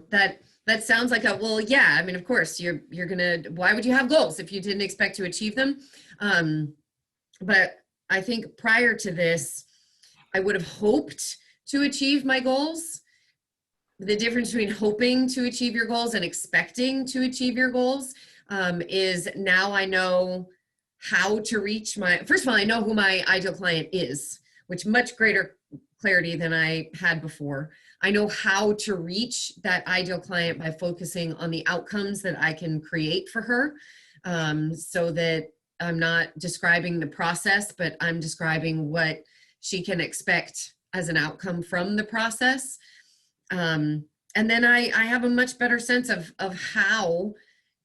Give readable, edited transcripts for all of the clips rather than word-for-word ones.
that sounds like a, well, yeah, I mean, of course you're gonna, why would you have goals if you didn't expect to achieve them? But I think prior to this, I would have hoped to achieve my goals. The difference between hoping to achieve your goals and expecting to achieve your goals is now I know how to reach my, first of all, I know who my ideal client is, which much greater clarity than I had before. I know how to reach that ideal client by focusing on the outcomes that I can create for her, so that I'm not describing the process, but I'm describing what she can expect as an outcome from the process. And then I have a much better sense of how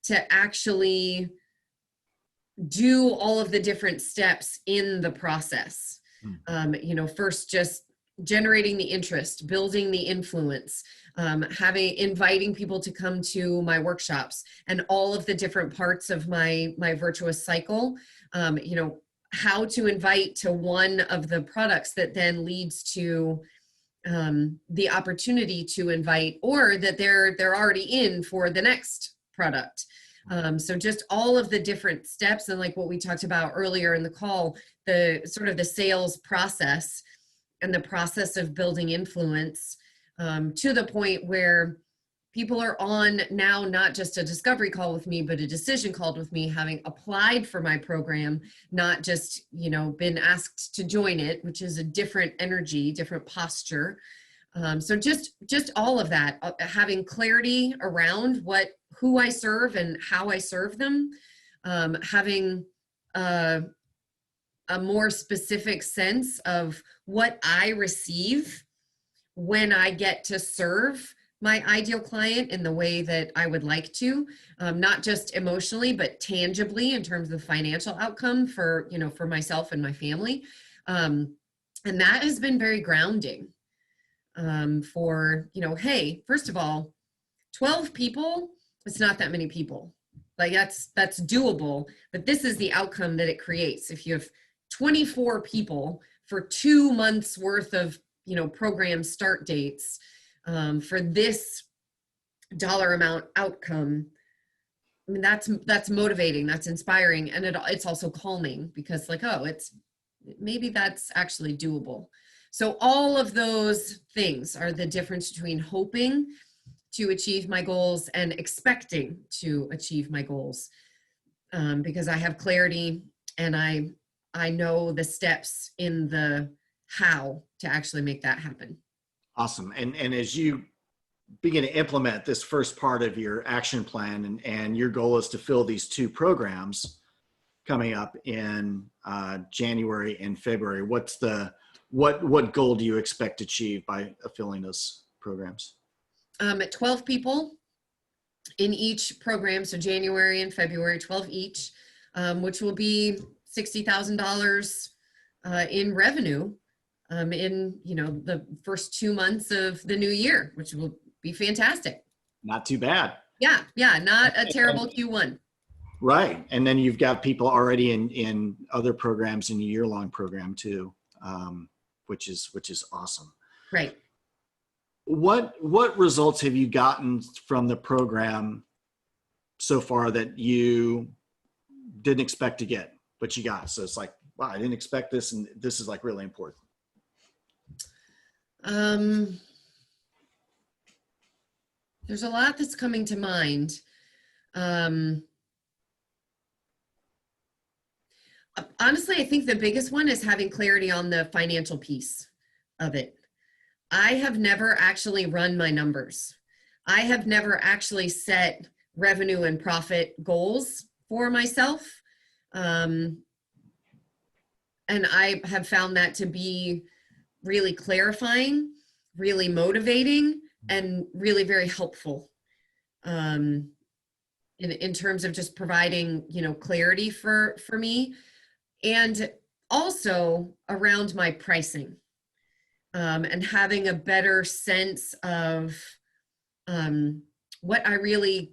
to actually do all of the different steps in the process. First just generating the interest, building the influence, inviting people to come to my workshops, and all of the different parts of my virtuous cycle. How to invite to one of the products that then leads to the opportunity to invite, or that they're already in for the next product. So just all of the different steps, and like what we talked about earlier in the call, the sort of the sales process and the process of building influence, to the point where people are on now not just a discovery call with me, but a decision call with me, having applied for my program, not just, been asked to join it, which is a different energy, different posture. So just all of that, having clarity around who I serve and how I serve them, having a more specific sense of what I receive when I get to serve my ideal client in the way that I would like to, not just emotionally, but tangibly in terms of financial outcome for myself and my family. And that has been very grounding, hey, first of all, 12 people, it's not that many people. Like that's doable, but this is the outcome that it creates. If you have 24 people for 2 months worth of, program start dates, for this dollar amount outcome, I mean, that's motivating, that's inspiring. And it's also calming, because maybe that's actually doable. So all of those things are the difference between hoping to achieve my goals and expecting to achieve my goals, because I have clarity and I know the steps in the how to actually make that happen. Awesome. And as you begin to implement this first part of your action plan, and your goal is to fill these 2 programs coming up in January and February, what goal do you expect to achieve by filling those programs? 12 people in each program. So January and February, 12 each, which will be $60,000 in revenue in the first 2 months of the new year, which will be fantastic. Not too bad. Yeah, not a terrible Q1. Right, and then you've got people already in other programs in a year-long program too, which is awesome. Right. What results have you gotten from the program so far that you didn't expect to get, but you got? So it's like, wow, I didn't expect this, and this is like really important. There's a lot that's coming to mind. Honestly, I think the biggest one is having clarity on the financial piece of it. I have never actually run my numbers. I have never actually set revenue and profit goals for myself. And I have found that to be really clarifying, really motivating, and really very helpful in terms of just providing, clarity for me, and also around my pricing, and having a better sense of what I really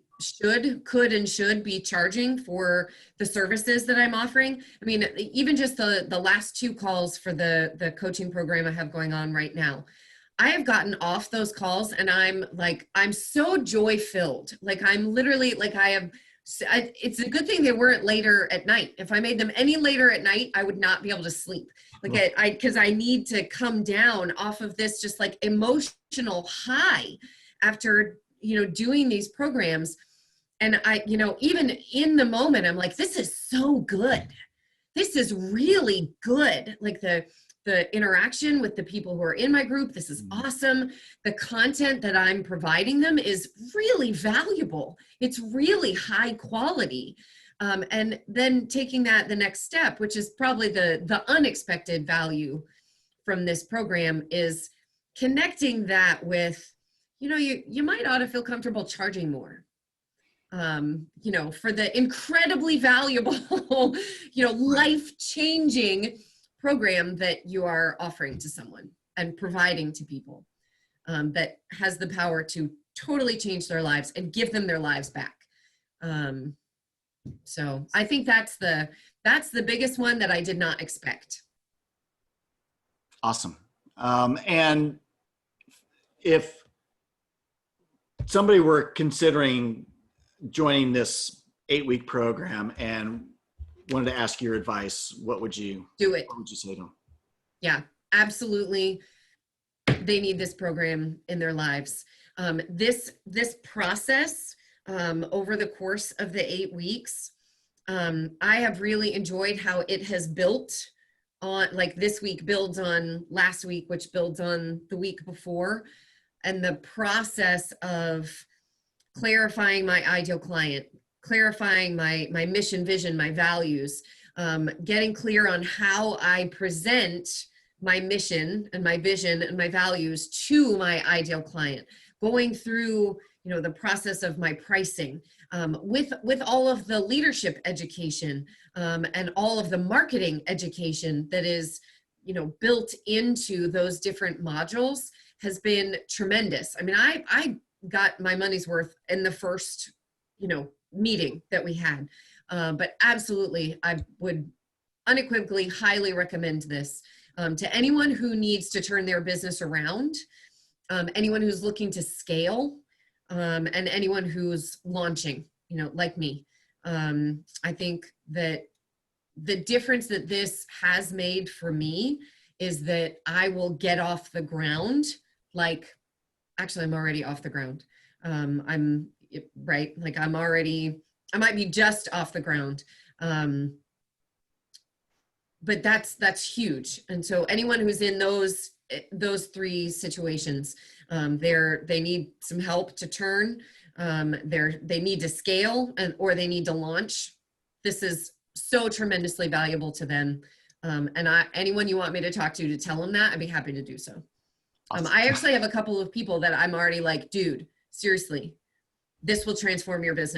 could and should be charging for the services that I'm offering. I mean, even just the last 2 calls for the coaching program I have going on right now, I have gotten off those calls and I'm so joy filled. Like I'm literally like it's a good thing they weren't later at night. If I made them any later at night, I would not be able to sleep. Like because I need to come down off of this just like emotional high after, doing these programs. And even in the moment, I'm like, this is so good. This is really good. Like the interaction with the people who are in my group, this is awesome. The content that I'm providing them is really valuable. It's really high quality. And then taking that the next step, which is probably the unexpected value from this program, is connecting that with, you might ought to feel comfortable charging more. For the incredibly valuable, life-changing program that you are offering to someone and providing to people, that has the power to totally change their lives and give them their lives back. So I think that's the biggest one that I did not expect. Awesome. And if somebody were considering joining this 8-week program and wanted to ask your advice, what would you do? It. What would you say to them? Yeah, absolutely. They need this program in their lives. This process over the course of the 8 weeks, I have really enjoyed how it has built on, like this week builds on last week, which builds on the week before, and the process of clarifying my ideal client, clarifying my mission, vision, my values, getting clear on how I present my mission and my vision and my values to my ideal client, going through, the process of my pricing, with all of the leadership education, and all of the marketing education that is, built into those different modules, has been tremendous. I mean, I got my money's worth in the first, meeting that we had. But absolutely, I would unequivocally highly recommend this to anyone who needs to turn their business around, anyone who's looking to scale, and anyone who's launching, like me. I think that the difference that this has made for me is that I will get off the ground. Actually, I'm already off the ground. I'm right. Like I might be just off the ground. But that's huge. And so anyone who's in those 3 situations, they need some help to turn, they need to scale, or they need to launch. This is so tremendously valuable to them. And anyone you want me to talk to tell them that, I'd be happy to do so. Awesome. I actually have a couple of people that I'm already like, dude, seriously, this will transform your business.